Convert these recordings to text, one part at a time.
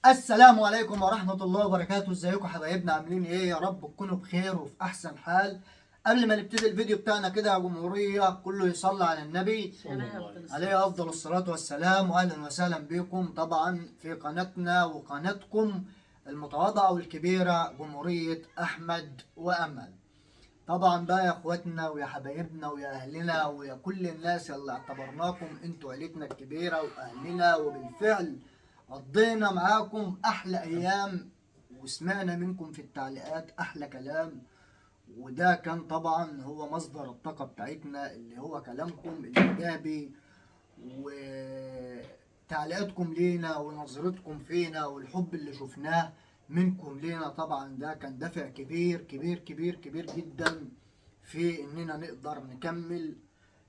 السلام عليكم ورحمة الله وبركاته. ازيكم حبايبنا؟ عاملين ايه؟ يا رب تكونوا بخير وفي احسن حال. قبل ما نبتدي الفيديو بتاعنا كده يا جمهورية، كله يصلي على النبي عليه افضل الصلاة والسلام. واهلا وسهلا بكم طبعا في قناتنا وقناتكم المتواضعة والكبيرة جمهورية احمد وامل. طبعا بقى يا اخواتنا ويا حبايبنا ويا اهلنا ويا كل الناس اللي اعتبرناكم انتوا عيلتنا الكبيره واهلنا، وبالفعل قضينا معاكم احلى ايام وسمعنا منكم في التعليقات احلى كلام. وده كان طبعا هو مصدر الطاقه بتاعتنا، اللي هو كلامكم الايجابي وتعليقاتكم لينا ونظرتكم فينا والحب اللي شفناه منكم لينا. طبعا ده كان دافع كبير كبير كبير كبير جدا في اننا نقدر نكمل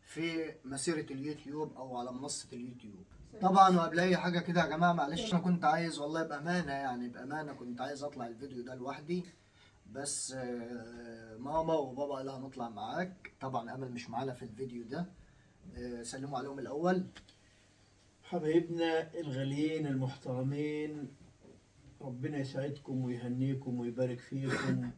في مسيرة اليوتيوب او على منصة اليوتيوب. طبعا وقبل اي حاجة كده يا جماعة، معلش انا كنت عايز والله بأمانة، يعني بأمانة كنت عايز اطلع الفيديو ده لوحدي، بس ماما وبابا قالوا هنطلع معاك. طبعا امل مش معانا في الفيديو ده. سلموا عليهم الاول. حبايبنا الغاليين المحترمين، ربنا يسعدكم ويهنيكم ويبارك فيكم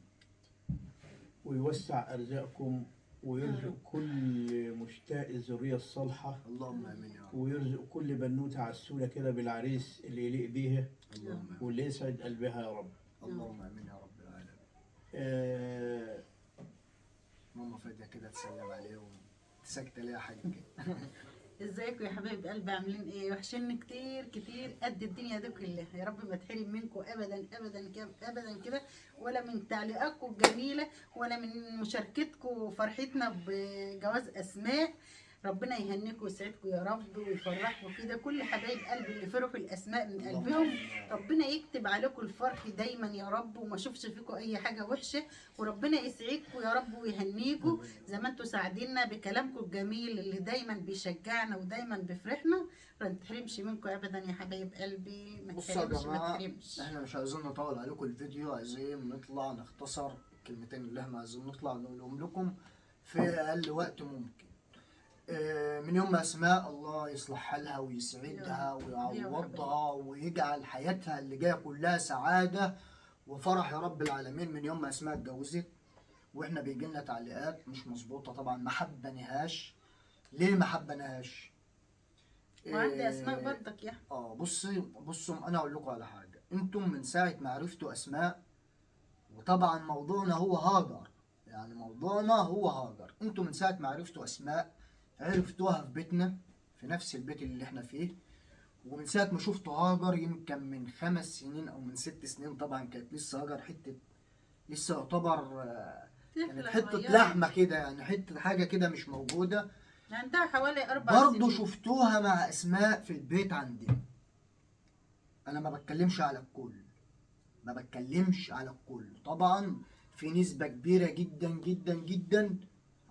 ويوسع أرزاقكم ويرزق كل مشتاق الذرية الصالحة، اللهم امين يا رب. ويرزق كل بنوتة عسولة كده بالعريس اللي يليق بيها اللهم امين. واللي يسعد قلبها يا رب. اللهم امين يا رب العالمين. آه ماما فادية كده تسلم عليهم. ساكتة ليه يا حاجة كده؟ ازيكم يا حبايب قلبي؟ عاملين ايه؟ وحشني كتير كتير قد الدنيا دي كلها. يا رب ما تحرم منكم ابدا ابدا ابدا كده، ولا من تعليقاتكم الجميله، ولا من مشاركتكم وفرحتنا بجواز اسماء. ربنا يهنيكم ويسعدكم يا رب ويفرحكم كده كل حبايب قلبي اللي فرحوا الاسماء من قلبهم. ربنا يكتب عليكم الفرح دايما يا رب، وما اشوفش فيكم اي حاجه وحشه، وربنا يسعدكم يا رب ويهنيكم زي ما انتم ساعديننا بكلامكم الجميل اللي دايما بيشجعنا ودايما بيفرحنا. ما نتحرمش منكم ابدا يا حبايب قلبي، ما بصوا يا تحرمش ما جماعة، تحرمش. احنا مش عايزين نطول عليكم الفيديو، عايزين نطلع نختصر الكلمتين اللي احنا عايزين نطلع نقولهم لكم في اقل وقت ممكن. من يوم ما اسماء الله يصلح حالها ويسعدها ويعوضها ويجعل حياتها اللي جايه كلها سعاده وفرح يا رب العالمين. من يوم ما اسماء اتجوزت واحنا بيجي لنا تعليقات مش مظبوطه، طبعا ما حبناهاش. ليه ما حبناهاش؟ وعندي اسماء برضك يا بصوا انا اقول لكم على حاجه. انتم من ساعه ما عرفتوا اسماء، وطبعا موضوعنا هو هاجر، يعني موضوعنا هو هاجر. انتم من ساعه ما عرفتوا اسماء عرفتوها في بيتنا، في نفس البيت اللي احنا فيه. ومن ساعه ما شفتوا هاجر يمكن من 5 سنين او من 6 سنين، طبعا كانت لسه هاجر حته، لسه يعتبر كانت حته لحمه كده، يعني حته حاجه كده مش موجوده. عندها حوالي 4 سنين. برضه شفتوها مع اسماء في البيت عندنا. انا ما بتكلمش على الكل، ما بتكلمش على الكل. طبعا في نسبة كبيرة جدا جدا جدا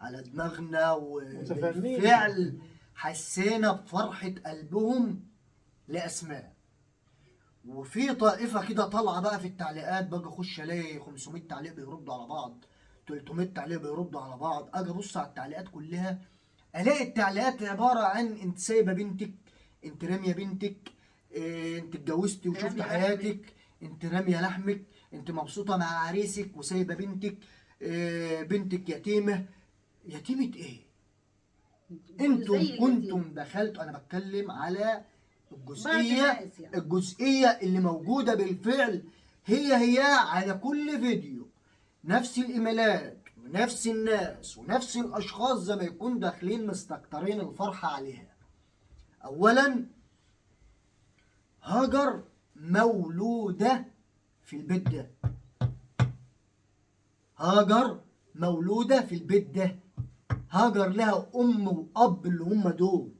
على دماغنا، وبالفعل حسينا بفرحة قلبهم لأسماء. وفي طائفة كده طالعة بقى في التعليقات، باجي اخش الاقي 500 تعليق بيردوا على بعض، 300 تعليق بيردوا على بعض. اجي ابص على التعليقات كلها، الاقي التعليقات عبارة عن انت سايبة بنتك، انت رامية بنتك، انت اتجوزتي وشفت حياتك، انت رامية لحمك، انت مبسوطة مع عريسك وسايبة بنتك، بنتك يتيمة. يتيمة ايه؟ انتم كنتم دخلتوا، انا بتكلم على الجزئية اللي موجودة بالفعل، هي على كل فيديو. نفس الايميلات ونفس الناس ونفس الاشخاص زي ما يكون داخلين مستكترين الفرحة عليها. اولا هاجر مولودة في البيت ده، هاجر مولودة في البيت ده. هاجر لها أم وأب اللي هم دول.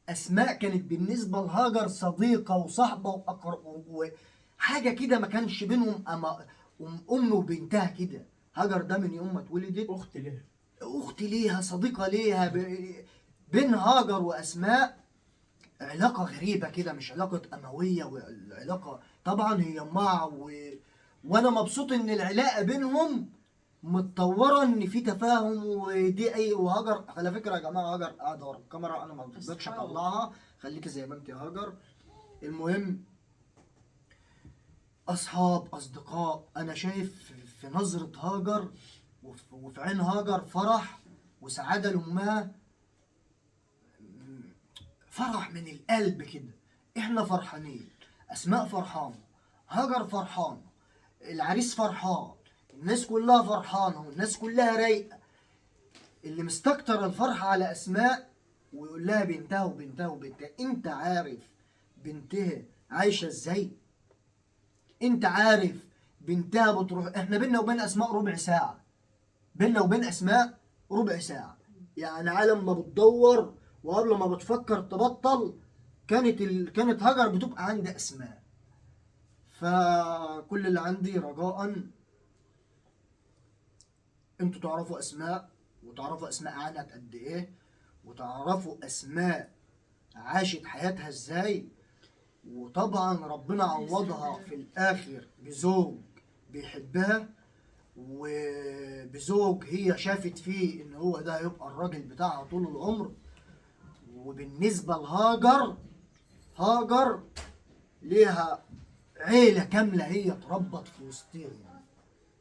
أسماء كانت بالنسبة لهاجر صديقة وصاحبة وحاجة كده، ما كانش بينهم أم وبنتها كده. هاجر ده من يوم ما اتولدت أخت ليها، صديقة ليها. بين هاجر وأسماء علاقة غريبة كده، مش علاقة أموية، والعلاقة طبعا هي وأنا مبسوط إن العلاقة بينهم متطورة، إن في تفاهم. ودي أي وهاجر على فكرة يا جماعة، هاجر قاعدة ورا الكاميرا، أنا ما رضيتش أطلعها، خليكي زي ما أنت يا هاجر. المهم اصحاب اصدقاء، انا شايف في نظرة هاجر وفي عين هاجر فرح وسعادة لأمها، فرح من القلب كده. احنا فرحانين، اسماء فرحانة، هاجر فرحانة، العريس فرحان، الناس كلها فرحانة والناس كلها رايقة. اللي مستكتر الفرحة على اسماء ويقول لها بنتها وبنتها وبنتها. انت عارف بنتها عايشة ازاي؟ انت عارف بنتها بتروح؟ احنا بينا وبين اسماء ربع ساعة، بينا وبين اسماء ربع ساعة. يعني عالم ما بتدور وقبل ما بتفكر تبطل كانت هاجر بتبقى عند اسماء. فكل اللي عندي رجاء انتوا تعرفوا اسماء، وتعرفوا اسماء عانت قد ايه، وتعرفوا اسماء عاشت حياتها ازاي. وطبعا ربنا عوضها في الاخر بزوج بيحبها، وبزوج هي شافت فيه ان هو ده هيبقى الراجل بتاعها طول العمر. وبالنسبة لهاجر، هاجر ليها عيلة كاملة هي اتربت في وسطهم.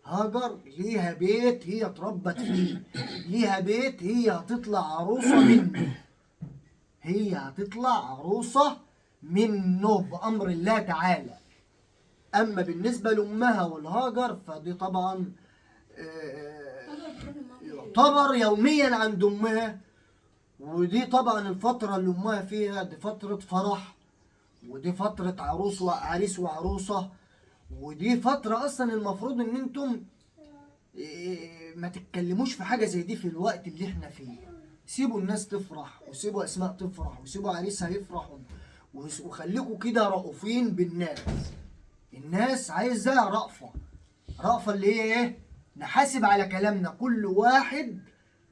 هاجر ليها بيت هي اتربت فيه، ليها بيت هي هتطلع عروسة منه، هي هتطلع عروسة منه بأمر الله تعالى. أما بالنسبة لأمها والهاجر فدي طبعا يعتبر يوميا عند أمها. ودي طبعا الفترة اللي أمها فيها دي فترة فرح، ودي فترة عريس وعروسة، ودي فترة أصلا المفروض إن أنتم ما تتكلموش في حاجة زي دي في الوقت اللي احنا فيه. سيبوا الناس تفرح، وسيبوا أسماء تفرح، وسيبوا عريسها يفرح، وخليكوا كده رؤوفين بالناس. الناس عايزة رأفة، رأفة اللي هي ايه؟ نحاسب على كلامنا، كل واحد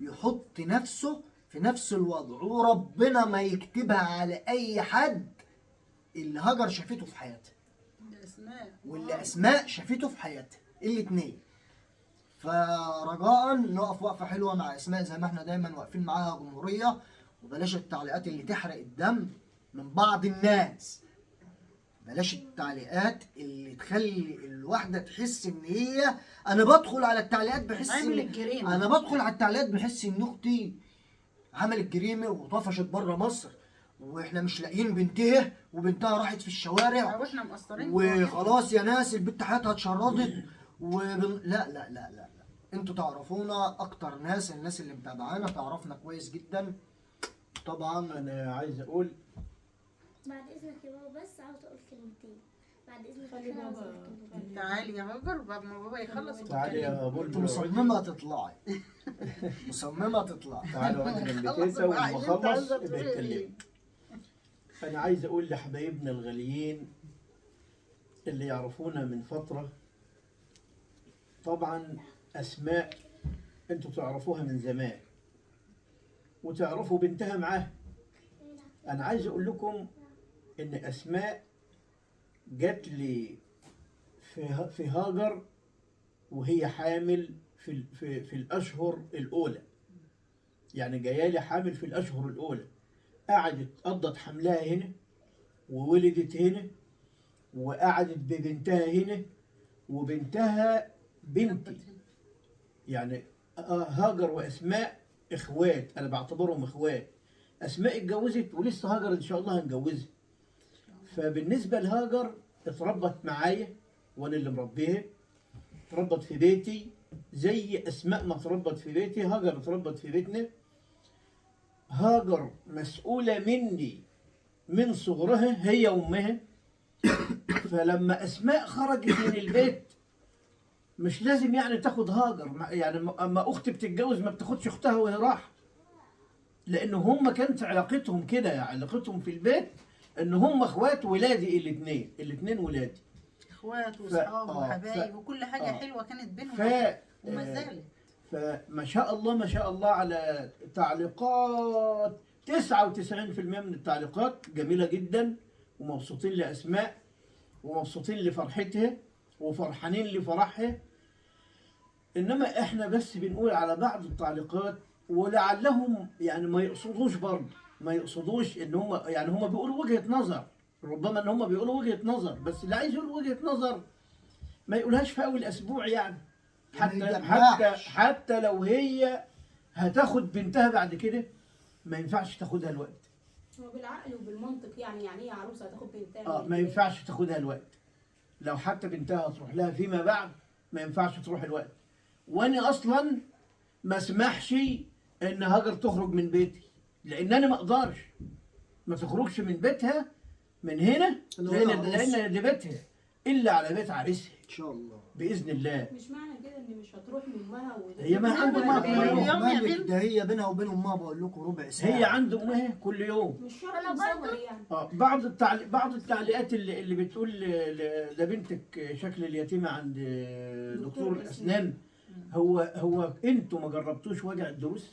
يحط نفسه في نفس الوضع، وربنا ما يكتبها على أي حد اللي هاجر شافته في حياتها اسماء واللي أسماء شافته في حياتها الاتنين. فرجاء نقف وقفة حلوة مع اسماء زي ما احنا دايما واقفين معاها جمهورية، وبلاش التعليقات اللي تحرق الدم من بعض الناس. بلاش التعليقات اللي تخلي الواحدة تحس ان هي، انا بدخل على التعليقات بحس عامل الجريمة. انا بدخل على التعليقات بحس ان اختي عملت جريمة وطفشت بره مصر، واحنا مش لاقيين بنتها، وبنتها راحت في الشوارع، واحنا مقصرين وخلاص يا ناس البت حياتها اتشردت. لا لا لا لا لا، انتوا تعرفونا اكتر ناس، الناس اللي متابعانا تعرفنا كويس جدا طبعا. انا عايز اقول بعد اذنك يا بابا بس عاوز اقول كلمتين. بعد اذنك خلي انا عاوز بابا اقول كلمتين. تعالي يا هاجر بعد ما بابا يخلص تعالي يا انت بلبل، مصممة تطلعي، مصممة تطلعي. تعالوا اقعد جنب خلص تيتا بقى، ولما انت اخلص عايزة ابقى تقولي اتكلم. ايه؟ انا عايز اقول لحبايبنا الغاليين اللي يعرفونا من فترة، طبعا اسماء انتوا تعرفوها من زمان وتعرفوا بنتها معاه. انا عايز اقول لكم ان اسماء جات لي في هاجر وهي حامل في الاشهر الاولى، يعني جايه لي حامل في الاشهر الاولى. قعدت قضت حملها هنا وولدت هنا، وقعدت ببنتها هنا، وبنتها بنتي. يعني هاجر واسماء اخوات، انا بعتبرهم اخوات. اسماء اتجوزت ولسه هاجر ان شاء الله هنجوزها. فبالنسبه لهاجر اتربت معايا وانا اللي مربيها، اتربت في بيتي زي اسماء ما اتربت في بيتي. هاجر اتربت في بيتنا. هاجر مسؤوله مني من صغرها هي وامها. فلما اسماء خرجت من البيت مش لازم يعني تاخد هاجر، يعني اما اختي بتتجوز ما بتاخدش اختها وهي راح، لان هم كانت علاقتهم كده، يعني علاقتهم في البيت ان هم اخوات ولادي الاثنين ولادي. اخوات واصحاب وحبايب وكل حاجه حلوه كانت بينهم وما زالت. فما شاء الله ما شاء الله على تعليقات 99% من التعليقات جميله جدا، ومبسوطين لاسماء ومبسوطين لفرحتها وفرحانين لفرحها. انما احنا بس بنقول على بعض التعليقات ولعلهم يعني ما يقصدوش برضه، ما يقصدوش ان هم يعني هم بيقولوا وجهة نظر، ربما ان هم بيقولوا وجهة نظر، بس اللي عايز يقول وجهة نظر ما يقولهاش في اول اسبوع يعني. ما حتى يجمعش. حتى لو هي هتاخد بنتها بعد كده ما ينفعش تاخدها الوقت. هو بالعقل وبالمنطق يعني ايه عروسه هتاخد بنتها؟ ما ينفعش تاخدها الوقت. لو حتى بنتها هتروح لها فيما بعد ما ينفعش تروح الوقت. وانا اصلا ما اسمحش ان هاجر تخرج من بيتي، لان انا ما اقدرش ما تخرجش من بيتها من هنا، لان ده بيتها الا على بيت عريسها ان شاء الله. باذن الله. مش معنى كده ان مش هتروح من امها هي ما عنده ما ما يوم يا مالك بنت. ده هي بينها وبين امها بقول لكم ربع ساعه. هي عند امها كل يوم. مش شرط أنا مصور برضو- يعني. بعض التعليقات اللي بتقول ده بنتك شكل اليتيمه عند دكتور الاسنان. هو انتوا ما جربتوش وجع الضروس؟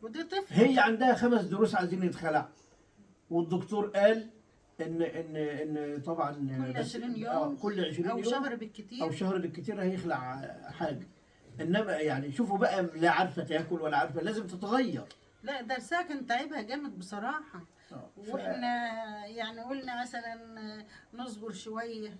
ودي طفل. هي عندها 5 ضروس عايزين يتخلع، والدكتور قال ان طبعا كل 20 يوم كل 20 او يوم شهر بالكتير. او شهر بالكتير هيخلع حاجه. انما يعني شوفوا بقى، لا عارفه تاكل ولا عارفه، لازم تتغير. لا درسها كان تعبها جامد بصراحة. واحنا يعني قلنا مثلا نصبر شوية،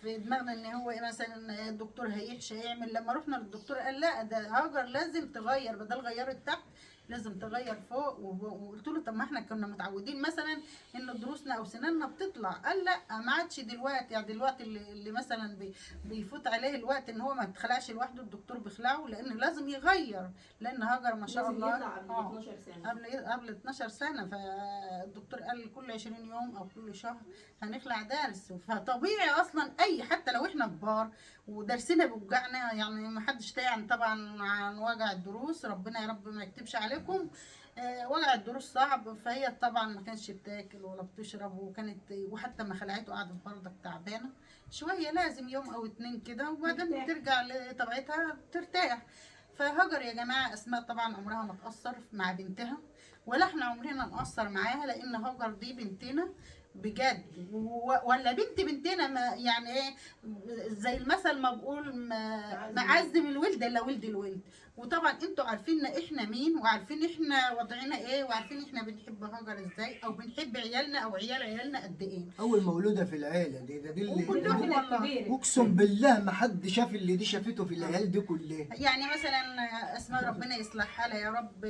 في دماغنا ان هو مثلا الدكتور هيحشى يعمل. لما رحنا للدكتور قال لا ده هاجر لازم تغير، بدل غيرت تحت لازم تغير فوق. وقلت له طب ما احنا كنا متعودين مثلا ان دروسنا او سناننا بتطلع. قال لا ما عادش دلوقتي. يعني دلوقتي اللي مثلا بيفوت عليه الوقت ان هو ما يتخلعش لوحده الدكتور بيخلعه، لان لازم يغير. لان هاجر ما شاء لازم الله يطلع قبل 12 سنه. قبل 12 سنة. فالدكتور قال كل 20 يوم أو كل شهر هنخلع درس. فطبيعي أصلا أي حتى لو إحنا كبار ودرسنا بيوجعنا، يعني ما حدش تاعن طبعا عن وجع الدروس، ربنا يا رب ما يكتبش عليكم. وجع الدروس صعب. فهي طبعا ما كانش بتاكل ولا بتشرب، وحتى ما خلعته قعدت برضك تعبانة شوية. لازم يوم أو 2 كده وبعدين ترجع لطبيعتها ترتاح. فهاجر يا جماعة أسماء طبعا عمرها ما تأثر مع بنتها، ولا احنا عمرنا نقصر معاها، لأن هاجر دي بنتنا بجد. ولا بنتنا ما يعني ايه، زي المثل ما بقول معزم الولد الا ولد الولد. وطبعا انتوا عارفين احنا مين، وعارفين احنا وضعنا ايه، وعارفين احنا بنحب هاجر ازاي، او بنحب عيالنا او عيال عيالنا قد ايه. اول مولوده في العيله دي وكلهم اللي والله. اقسم بالله ما حد شاف اللي دي شافته في العيال دي كلها. يعني مثلا اسماء ربنا يصلح حالها يا رب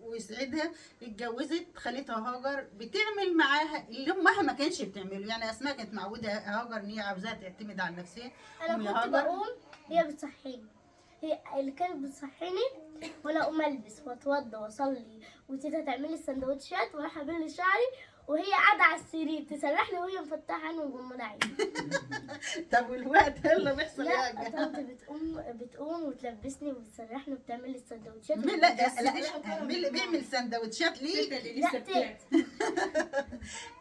ويسعدها، اتجوزت خالتها هاجر بتعمل معاها اللي امها ما كانش بتعمله. يعني اسماء كانت معوده هاجر ان هي عاوزاها تعتمد على نفسها. انا أم يا كنت هاجر. بقوم هي بتصحيني، هي اللي كانت بتصحيني، وانا اقوم البس واتوضى واصلي وتيتا تعمل لي السندوتشات واروح اعمل شعري، وهي قاعده على السرير تسرحني وهي مفتحه عيني ومغمضه عيني. طب والوقت يلا بيحصل لا ايه يا طنط بتقوم وتلبسني وتسرحني وبتعمل لي السندوتشات. لا لا مين اللي بيعمل سندوتشات ليه؟ اللي لسه بتاعت.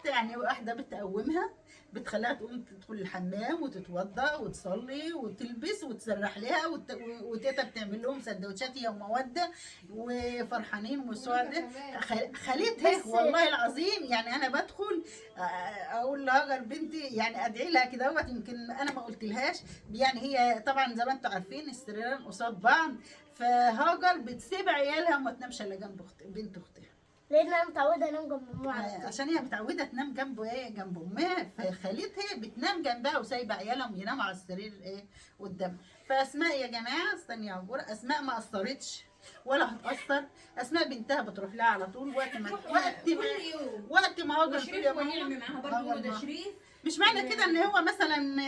يعني واحده بتقومها، بتخليها تقوم تدخل الحمام وتتوضا وتصلي وتلبس وتسرح لها وتيتا بتعمل لهم سندوتشات هي وموده وفرحانين وسعداء. خالتها والله العظيم يعني انا بدخل اقول لهاجر بنتي يعني ادعي لها كده يمكن انا ما قلتلهاش. يعني هي طبعا زي ما انتم عارفين السريرين قصاد بعض، فهاجر بتسيب عيالها وما تنامش الا جنب بنت اختها، لان انا متعوده انام جنب امها على طول. عشان هي متعوده تنام جنب جنب امها. فخالتها بتنام جنبها وسايبه عيالهم يناموا على السرير قدامها. فاسماء يا جماعه استني يا عبور، اسماء ما قصرتش ولا هتأثر. اسماء بنتها بتروح لها على طول وقت ما هاجر وشريف ونعمة معاها برضه يقولوا ده شريف. مش معنى كده ان هو مثلا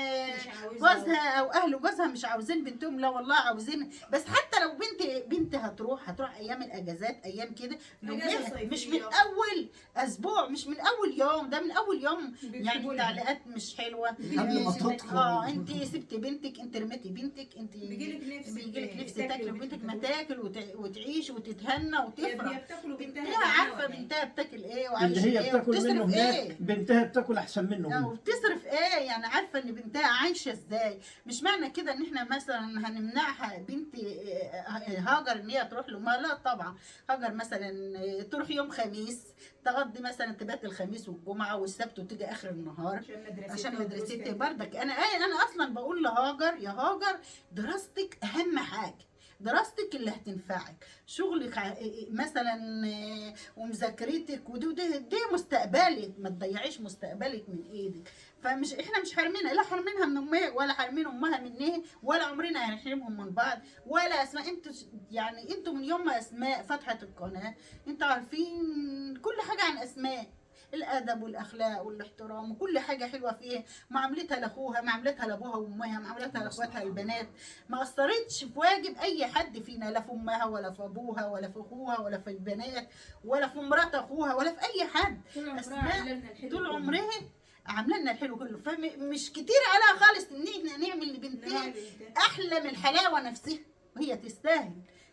جوزها او اهل جوزها مش عاوزين بنتهم، لا والله عاوزين. بس حتى لو بنت هتروح ايام الاجازات ايام كده، مش من اول اسبوع، مش من اول يوم، ده من اول يوم. يعني تعليقات مش حلوه قبل ما تدخل. انت سبتي بنتك، انت رميتي بنتك، انت بيجيلك نفس تاكل بنتك، ما تاكل وتعيش وتتهنى وتفرح. بنتها عارفه بنتها بتاكل ايه وعايشه اللي هي ايه بتاكل وبتصرف منه ايه. هناك بنتها بتاكل احسن منه هنا. وبتصرف ايه، يعني عارفه ان بنتها عايشه ازاي. مش معنى كده ان احنا مثلا هنمنعها بنت هاجر ان هي تروح لامها، لا طبعا. هاجر مثلا تروح يوم خميس تقضي مثلا تبات الخميس والجمعه والسبت وتيجي اخر النهار عشان مدرستها بردك. انا اصلا بقول لهاجر يا هاجر دراستك اهم حاجه، دراستك اللي هتنفعك، شغلك مثلا ومذاكرتك، ودي مستقبلك، ما تضيعيش مستقبلك من ايدك. فمش احنا مش حارمينها، لا حارمينها من امها ولا حارمين امها منها، ولا عمرنا هنحرمهم من بعض. ولا اسماء انتوا يعني انتوا من يوم ما اسماء فتحت القناه انتوا عارفين كل حاجه عن اسماء، الادب والاخلاق والاحترام وكل حاجه حلوه فيها، معاملتها لاخوها، معاملتها لابوها وامها، معاملتها لاخواتها البنات، ما اثرتش في واجب اي حد فينا، لا في امها ولا في ابوها ولا في اخوها ولا في البنات ولا في مرات اخوها ولا في اي حد. اسماء طول عمرها عامله لنا الحلو كله، فمش كتير عليها خالص ان احنا نعمل لبنتها احلى من الحلاوه نفسها، وهي تستاهل.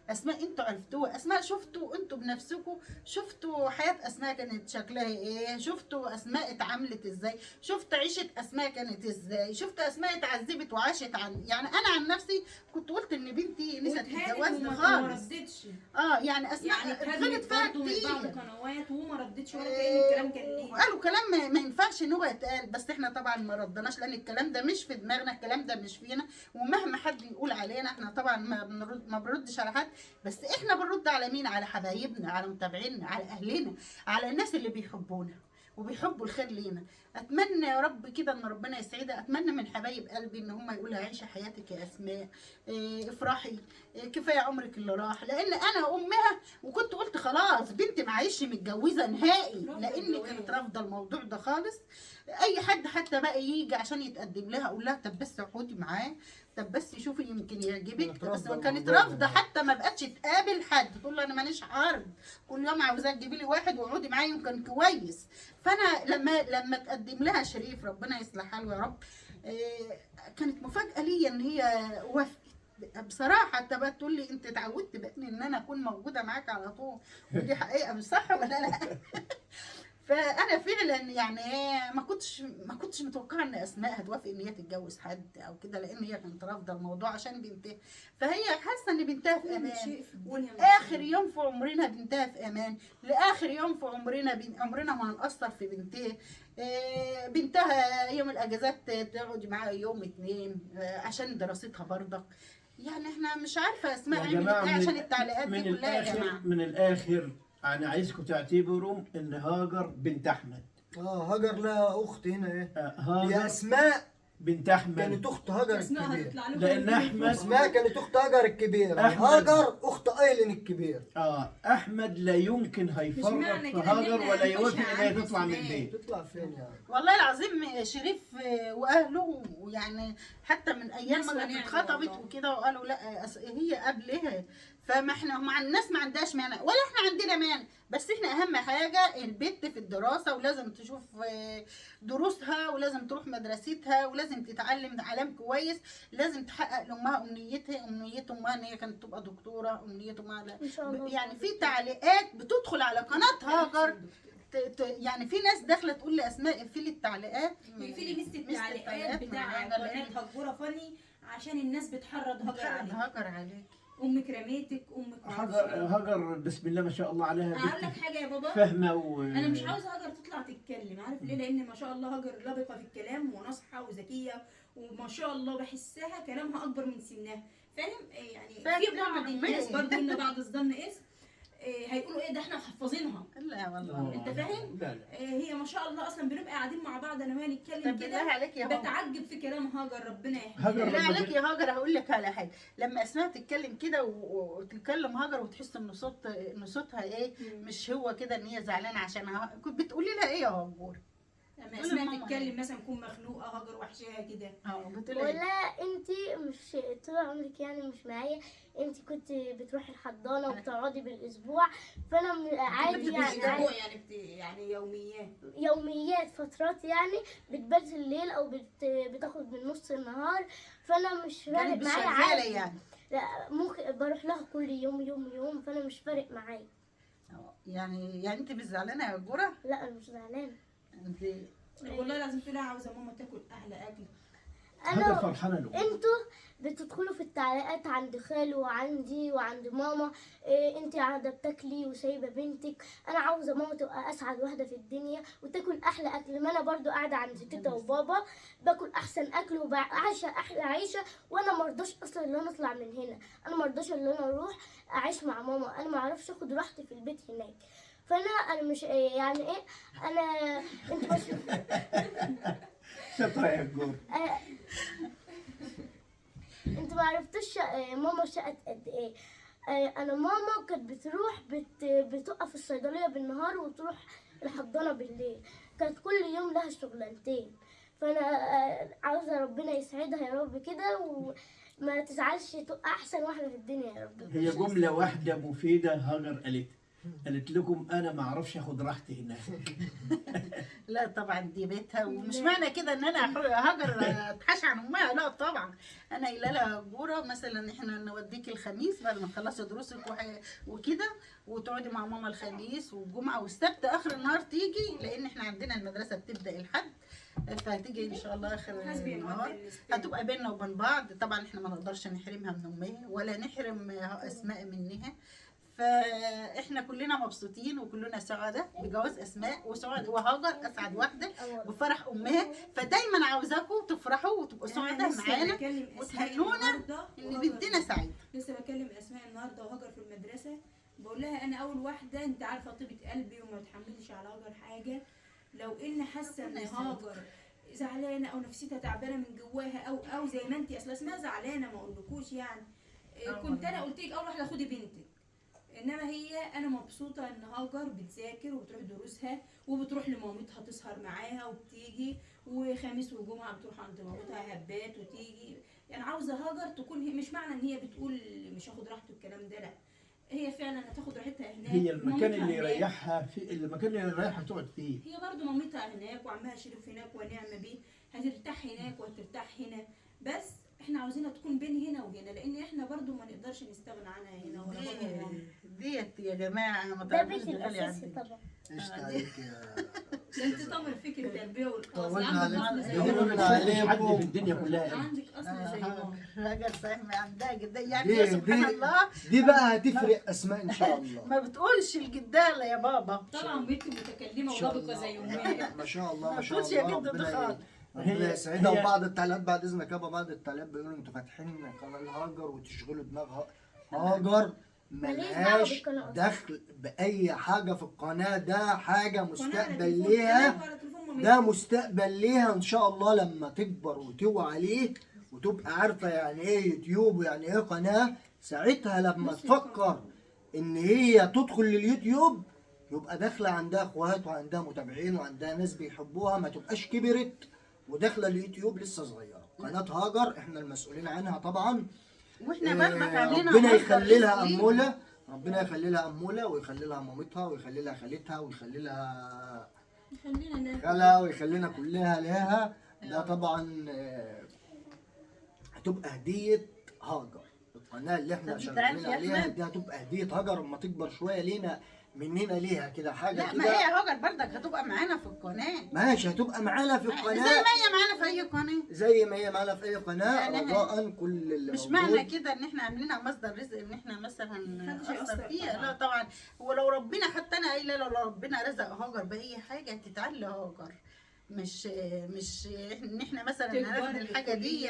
اسماء انتوا عرفتوها، اسماء شفتوا انتوا بنفسكم، شفتوا حياه اسماء كانت شكلها ايه، شفتوا اسماء اتعاملت ازاي، شفت عيشه اسماء كانت ازاي، شفت اسماء اتعذبت وعاشت يعني انا عن نفسي كنت قلت ان بنتي نسيت تتجوزني خالص. يعني اسماء اتغلط فيها من كتير، بعض قنوات وما ردتش ولا كأن الكلام كان ليه. وقالوا كلام ما ينفعش ان هو يتقال، بس احنا طبعا ما ردناش لان الكلام ده مش في دماغنا، الكلام ده مش فينا، ومهما حد يقول علينا احنا طبعا ما بنردش على حد، بس احنا بنرد على مين؟ على حبايبنا، على متابعينا، على اهلنا، على الناس اللي بيحبونا وبيحبوا الخير لينا. اتمنى يا رب كده ان ربنا يسعدها، اتمنى من حبايب قلبي ان هم يقولوا عيشي حياتك يا اسماء، افرحي، كفايه عمرك اللي راح، لان انا امها وكنت قلت خلاص بنتي معيش متجوزه نهائي، لاني كانت رافضه الموضوع ده خالص. اي حد حتى بقى يجي عشان يتقدم لها اقول لها طب بس اقعدي معاه، طب بس شوفي يمكن يعجبك، بس كانت رافضه، حتى ما بقتش تقابل حد، تقول له انا ماليش عرض، كل يوم عاوزاه تجيبي لي واحد واقعدي معاه يمكن كويس. فانا لما تقدم لها شريف ربنا يصلح حاله يا رب، كانت مفاجاه ليا ان هي وافقت بصراحه. حتى بقى تقول لي انت اتعودت بقى ان انا اكون موجوده معاك على طول، ودي حقيقه مش صح ولا لا؟ فانا فعلا يعني ما كنتش متوقعه ان اسماء هتوافق ان هي تتجوز حد او كده، لان هي كانت رافضه الموضوع عشان بنتها، فهي حاسه ان بنتها في امان، واخر يوم في عمرنا بنتها في امان، لاخر يوم في عمرنا ما هنقصر في بنتها. بنتها يوم الاجازات تقعد معاها يوم اتنين عشان دراستها برضك. يعني احنا مش عارفه اسماء عملت ايه عشان التعليقات دي كلها يا جماعه. من الاخر انا عايزكم تعتبروا ان هاجر بنت احمد. هاجر لها اخت هنا ايه؟ هاجر هي اسماء بنت احمد كانت اخت هاجر اسماء الكبير. هتطلع لكم لان احمد اسماء كانت اخت هاجر الكبير، أحمد. هاجر اخت ايلين الكبير. احمد لا يمكن هيفرط معنى في كده إن هاجر إحنا ولا يوافق هنخش ان هي على تطلع من أسماء. البيت. تطلع فين يعني؟ والله العظيم شريف واهله يعني حتى من ايام ناس ما كانت ونعم اتخطبت والله. وكده وقالوا لا هي قبلها، فما احنا مع الناس ما عندهاش مانع ولا احنا عندنا مانع، بس احنا اهم حاجه البنت في الدراسه، ولازم تشوف دروسها، ولازم تروح مدرستها، ولازم تتعلم تعليم كويس، لازم تحقق لامها امنيه امها ان هي كانت تبقى دكتوره، امنيه امها ان شاء الله. يعني في تعليقات بتدخل على قناه هاجر، يعني في ناس داخله تقول لي اسماء اقفلي التعليقات، اقفلي مست التعليقات بتاع قناه هجوره فني عشان الناس بتحرض هاجر عليك. هاجر عليك امك رميتك، امك هاجر بسم الله ما شاء الله عليها اقول لك حاجه يا بابا، فاهمه انا مش عاوزه هاجر تطلع تتكلم، عارف ليه؟ لان ما شاء الله هاجر لبقه في الكلام وناصحه وذكيه، وما شاء الله بحسها كلامها اكبر من سنها، فاهم يعني؟ في بعض الناس برضه ان بعض الظن هيقولوا ايه ده احنا محفظينها. لا والله انت فاهم؟ لا. هي ما شاء الله اصلا بنبقى قاعدين مع بعض انا وهي نتكلم طب بالله كده، عليك يا هاجر، بتعجب في كلام هاجر، ربنا هاجر يهديها. بالله عليك يا هاجر هقول لك على حاجه، لما اسماء تتكلم كده وتتكلم هاجر وتحس ان صوتها ايه مش هو كده ان هي زعلانه عشانها، كنت بتقولي لها ايه يا هاجر؟ لما اسماء تتكلم مثلا تكون مخنوقه هاجر وحشاها كده، بتقولي ايه؟ ولا انت مش طول عمرك يعني مش معايا، انت كنت بتروحي الحضانه وبتقعدي بالاسبوع، فانا عادي مش يعني اسبوع يعني يوميات يوميات فترات يعني بتبات الليل او بتاخد من نص النهار، فانا مش فارق كانت معايا شغاله عادي. يعني. لا ممكن بروح لها كل يوم فانا مش فارق معايا. يعني انت مش زعلانه يا هاجره؟ لا انا مش زعلانه. انت والله لازم تقولها عاوزه ماما تاكل احلى اكل. هاجر انا فرحانه له. انتوا بتدخلوا في التعليقات عند خالو وعندي وعند ماما، إيه انت قاعده بتاكلي وسايبه بنتك، انا عاوزه ماما تبقى اسعد واحده في الدنيا وتاكل احلى اكل، ما انا برضو قاعده عند تيتا وبابا باكل احسن اكل وعايشه احلى عيشه، وانا مرضاش اصلا ان انا اطلع من هنا، انا مرضاش ان انا اروح اعيش مع ماما، انا ما اعرفش اخد راحتي في البيت هناك، فانا مش يعني ايه انا انت بس شاطرة يا هجور. انت ما عرفتوش ماما شقت قد ايه. انا ماما كانت بتروح بتقف في الصيدليه بالنهار وتروح الحضانه بالليل. كانت كل يوم لها شغلانتين. فانا عاوزه ربنا يسعدها يا رب كده وما تزعلش، تبقى احسن واحده في الدنيا يا رب. هي جملة واحدة مفيدة هاجر قالت لكم أنا ما أعرفش آخد راحتي هناك. لا طبعا دي بيتها، ومش معنى كده ان انا هاجر اتحاشى عن امها، لا طبعا. انا قايله لها هجوره مثلا احنا نوديك الخميس بعد ما تخلصي دروسك وكده، وتقعدي مع ماما الخميس والجمعه والسبت اخر النهار تيجي، لان احنا عندنا المدرسه بتبدا الحد، فهتيجي ان شاء الله اخر حسبي الله النهار. ونعم الوكيل. هتبقى بيننا وبين بعض. طبعا احنا ما نقدرش نحرمها من امها ولا نحرم اسماء منها، فاحنا كلنا مبسوطين وكلنا سعداء بجواز اسماء وسعد وهاجر اسعد واحده بفرح امها. فدايما عاوزاكم تفرحوا وتبقوا سعداء معانا وتهنونا ان بنتنا سعيده. لسه بكلم اسماء النهارده وهاجر في المدرسه، بقول لها انا اول واحده، انت عارفه طيبه قلبي وما بتحملش على هاجر حاجه. لو ان حاسه ان هاجر زعلانه او نفسيتها تعبانه من جواها او زي ما انت اصل اسمها زعلانه ما اقولكوش يعني، كنت انا قلت لك اول واحده خدي بنتك. انما هي انا مبسوطه ان هاجر بتذاكر وبتروح دروسها وبتروح لمامتها تسهر معاها وبتيجي، وخميس وجمعه بتروح عند مامتها هبات وتيجي. يعني عاوزه هاجر تكون هي، مش معنى ان هي بتقول مش هاخد راحته الكلام ده، لا هي فعلا هتاخد راحتها هناك. هي المكان مامتها اللي هناك. يريحها في المكان اللي يريحها تقعد فيه. هي برضو مامتها هناك وعمها شريف هناك ونعمة بيه، هترتاح هناك وهترتاح هنا. بس احنا عاوزينها تكون بين هنا وهنا، لان احنا برضو ما نقدرش نستغنى عنها هنا ولا بره. ديت يا جماعه ما ده تعرفوش بيت دي غاليه الاساسي عندنا. طبعا. قشطة عليك يا ده انت طمر فيك التربيه والخلاص، طولنا عندك عليك. اصل زي هي ما طولنا ماما، بتشوفش حد عليكم. في الدنيا كلها. عندك اصل زي ماما. هاجر صحيح ما عندها جدا يعني، دي يا سبحان دي الله دي بقى هتفرق اسماء ان شاء الله. ما بتقولش الجداله يا بابا. طبعا بنتي متكلمه إن شاء ولبقه الله. زي امها. ما شاء الله ما ما شاء تقولش يا الله. جد ربنا ضخام. ربنا يسعدها. هي- وبعض التعليقات بعد اذنك يابا، بعض التعليقات بيقولوا انتوا فاتحين قناه هاجر وتشغلوا دماغها. هاجر ملهاش بالقناة. دخل باي حاجه في القناه، ده حاجه وأنا على مستقبل تليفون ليها. كلام وعلى تليفون مامتها. ده مستقبل ليها ان شاء الله لما تكبر وتوعى عليه وتبقى عارفه يعني ايه يوتيوب ويعني ايه قناه. ساعتها لما تفكر ان هي تدخل لليوتيوب يبقى داخله عندها اخوات وعندها متابعين وعندها ناس بيحبوها، ما تبقاش كبرت وداخله اليوتيوب لسه صغيره. قناه هاجر احنا المسؤولين عنها طبعا. واحنا برضك عاملين ربنا مصدر يخلي لها رزق لينا. اموله، ربنا يخلي لها اموله ويخلي لها مامتها ويخلي لها خالتها ويخلي لها خلينا ناكل. خلا ويخلينا كلها لها. ده طبعا هتبقى هدية هاجر. القناة اللي احنا طب شغالين تعرف يا عليها أحمد؟ دي هتبقى هدية هاجر اما تكبر شوية لينا مننا ليها كده حاجة لا ما كده. هي هاجر برضك هتبقى معانا في القناه، ماشي هتبقى معانا في زي ما القناة هي معانا في اي قناه. زي ما هي معانا في أي قناة. يعني رجاء كل اللي مش موجود. معنى كده ان احنا عاملينها مصدر رزق ان احنا مثلا محدش نأثر يأثر فيها، طبعاً. لا طبعا. ولو ربنا، حتى انا قايله لو ربنا رزق هاجر باي حاجه هتتعلى هاجر، مش ان احنا مثلا عرفنا الحاجه دي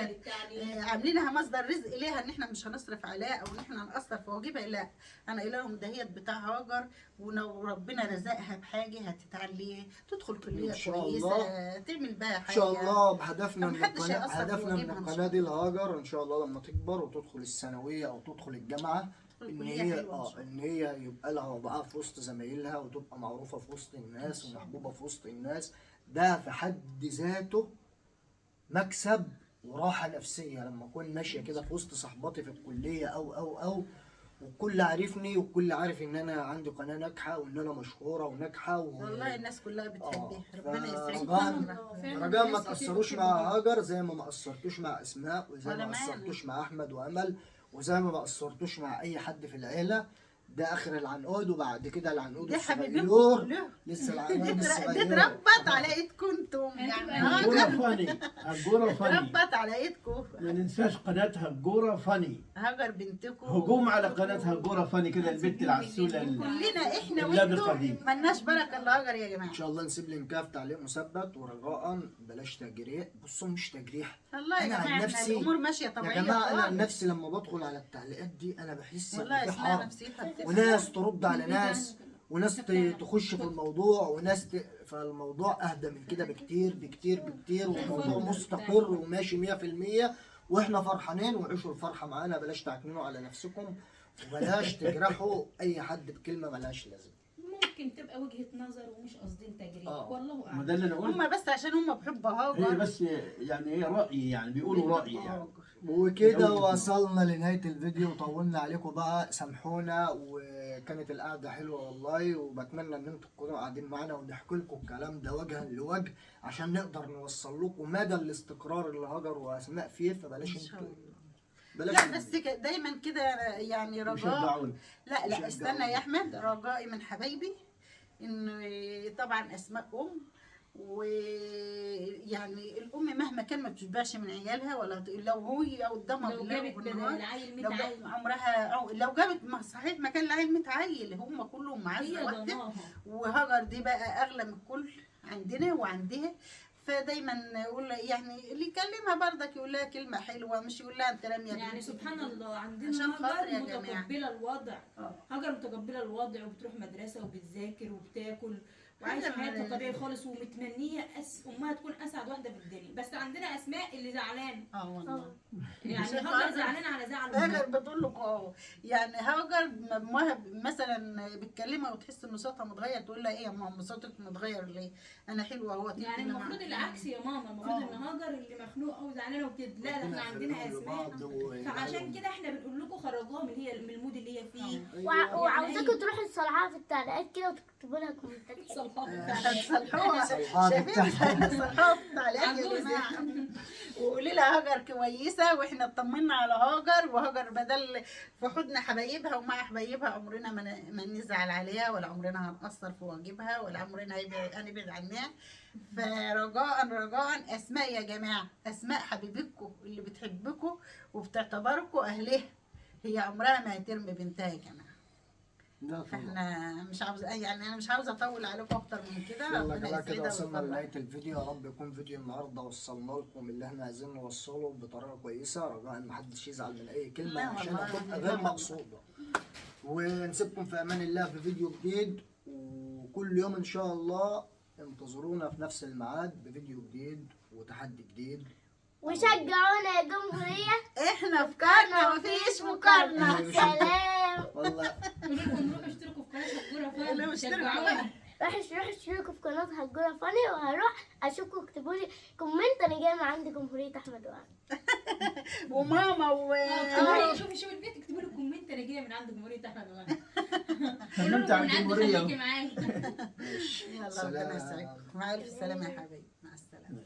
عاملينها مصدر رزق ليها ان احنا مش هنصرف عليها او ان احنا هنأثر في واجبها، لا. انا قايله لهم دهيت بتاع هاجر، ولو ربنا رزقها بحاجه هتتعلي، تدخل كليه إن شاء كويسه، الله. تعمل بقى حاجه ان شاء الله بهدفنا من محدش القناه، هيأثر في هدفنا من واجبها إن شاء القناه دي الهاجر ان شاء الله لما تكبر وتدخل الثانويه او تدخل الجامعه ان الكلية هي حلوة إن شاء الله. ان هي يبقى لها وضعها في وسط زمايلها وتبقى معروفه في وسط الناس ومحبوبه في وسط الناس. ده في حد ذاته مكسب وراحه نفسيه لما اكون ماشيه كده في وسط صحباتي في الكليه او والكل عارفني والكل عارف ان انا عندي قناه ناجحه وان انا مشهوره وناجحه والله الناس كلها بتحبها، ربنا فرجاء يسعدكم. رجاء ما تأثروش مع هاجر زي ما قصرتوش مع اسماء وزي ولا ما معانا. قصرتوش مع احمد وامل وزي ما قصرتوش مع اي حد في العيله. ده اخر العنقود وبعد كده العنقود دي حبيبتكم الصغير كلهم. لسه دي العنقود الصغير اتربت على ايدكم انتم يعني. هجورة هاجر فاني، هجورة فاني. اتربت على ايدكم. ما ننساش قناة هجورة فاني. هاجر بنتكم هجوم على قناة هجورة فاني كده البنت العسولة كلنا احنا اللاب وانتم القديم. ملناش بركه الا هاجر يا جماعه. ان شاء الله نسيب لينكها في تعليق مثبت. ورجاء بلاش تجريح. بصوا مش تجريح. والله يا أنا عن جماعه نفسي- الامور ماشيه يا طبيعيه جماعه انا عن خالص. نفسي لما بدخل على التعليقات دي انا بحس والله ان في اسمها حرب نفسيتها بتفرق. وناس ترد على ناس وناس تخش في الموضوع، وناس فالموضوع اهدى من كده بكتير بكتير بكتير، والموضوع مستقر وماشي 100%، واحنا فرحانين. وعيشوا الفرحه معانا، بلاش تعكننوا على نفسكم، وبلاش تجرحوا اي حد بكلمه ملهاش لازمه. ممكن تبقى وجهة نظر ومش قاصدين تجريح، والله ما اعلم. ده اللي انا قلت. هم بس عشان هم بحب هاجر. هي بس يعني هي رأيي، يعني بيقولوا رأيي يعني. وكده وصلنا لنهاية الفيديو، وطولنا عليكم بقى، سامحونا. وكانت القعدة حلوة والله، وبتمنى ان انتم تكونوا قاعدين معانا ونحكي لكم الكلام ده وجها لوجه، عشان نقدر نوصل لكم مدى الاستقرار اللي هاجر واسماء فيه. فبلاش انتوا لا بس دايما كده يعني رجاء. يشجعوني. لا استنى يا احمد، رجائي من حبايبي ان طبعا اسماء ويعني الام مهما كان ما بتشبعش من عيالها، ولا لو هي قدامها لو جابت بدل العيل 100 عيل عمرها لو جابت صحيح مكان العيل 100 عيل، هم كلهم معزه هي واحده. ضناها. وهاجر دي بقى اغلى من الكل عندنا وعندها. فدايما يقول يعني اللي يكلمها برضك يقول لها كلمه حلوه، مش يقول لها انت راميه يعني بنتي. سبحان الله عشان عندنا خاطر يا هاجر جماعة. متقبله الوضع. اه. هاجر متقبله الوضع وبتروح مدرسه وبتذاكر وبتاكل وعايشه حياتها طبيعي خالص، ومتمنيه امها تكون اسعد واحده في الدنيا. بس عندنا اسماء اللي زعلان، والله يعني عشان هاجر خاطر زعلانه على زعل هاجر امها. بتقول لك يعني هاجر امها مثلا بتكلمها وتحس ان صوتها متغير، تقول لها ايه يا ماما صوتك متغير ليه؟ انا حلوه اهو. يعني المفروض العكس يا ماما، المفروض ان هاجر اللي مخنوقه وزعلانه وكده. لا ده احنا عندنا اسماء، فعشان كده احنا بنقول لكم خرجوها من المود اللي هي فيه. وعاوزاكم تروحوا تصلحوها في التعليقات كده وتكتبوا لها كومنتات حلوة. صلحوها صلحوها شايفين صلحوها في التعليقات يا جماعه. وقولي لها هاجر كويسه، واحنا اطمنا على هاجر. وهاجر بدل في حضن حبايبها ومع حبايبها، عمرنا ما نزعل عليها، ولا عمرنا هنقصر في واجبها، ولا عمرنا هنبعد عنها. فرجاء اسماء يا جماعه، اسماء حبيبتكم اللي بتحبكم وبتعتبركم اهلها، هي عمرها ما هترمي بنتها يا جماعه. فاحنا مش عاوزه يعني، انا مش عاوزه اطول عليكم اكتر من كده. يلا يا جماعه كده وصلنا لنهايه الفيديو. يا رب يكون فيديو النهارده وصلنا لكم اللي احنا عايزين نوصله بطريقه كويسه، رجاء ما حدش يزعل من اي كلمه عشان هتبقى غير مقصوده. ونسيبكم في امان الله في فيديو جديد، وكل يوم ان شاء الله انتظرونا في نفس الميعاد بفيديو جديد وتحدي جديد. وشجعونا يا جمهورية، احنا افكارنا مفيش مقارنه. سلام. والله قولوا لكم روحوا اشتركوا في قناه هجوره فن، اشتركوا. شجعونا. روحوا اشتركوا في قناة هجورة فاني، وهروح اشوفكم. اكتبوا لي كومنت انا جايه من عند جمهورية احمد وعد. وماما شوفوا البيت، اكتبوا لي كومنت انا جايه من عند جمهوريه احمد وعد. كلمت عن من عند الجمهورية. خليكي معايا. يلا ربنا يسعدكم. مع الف سلامه يا حبيبي، مع السلامه.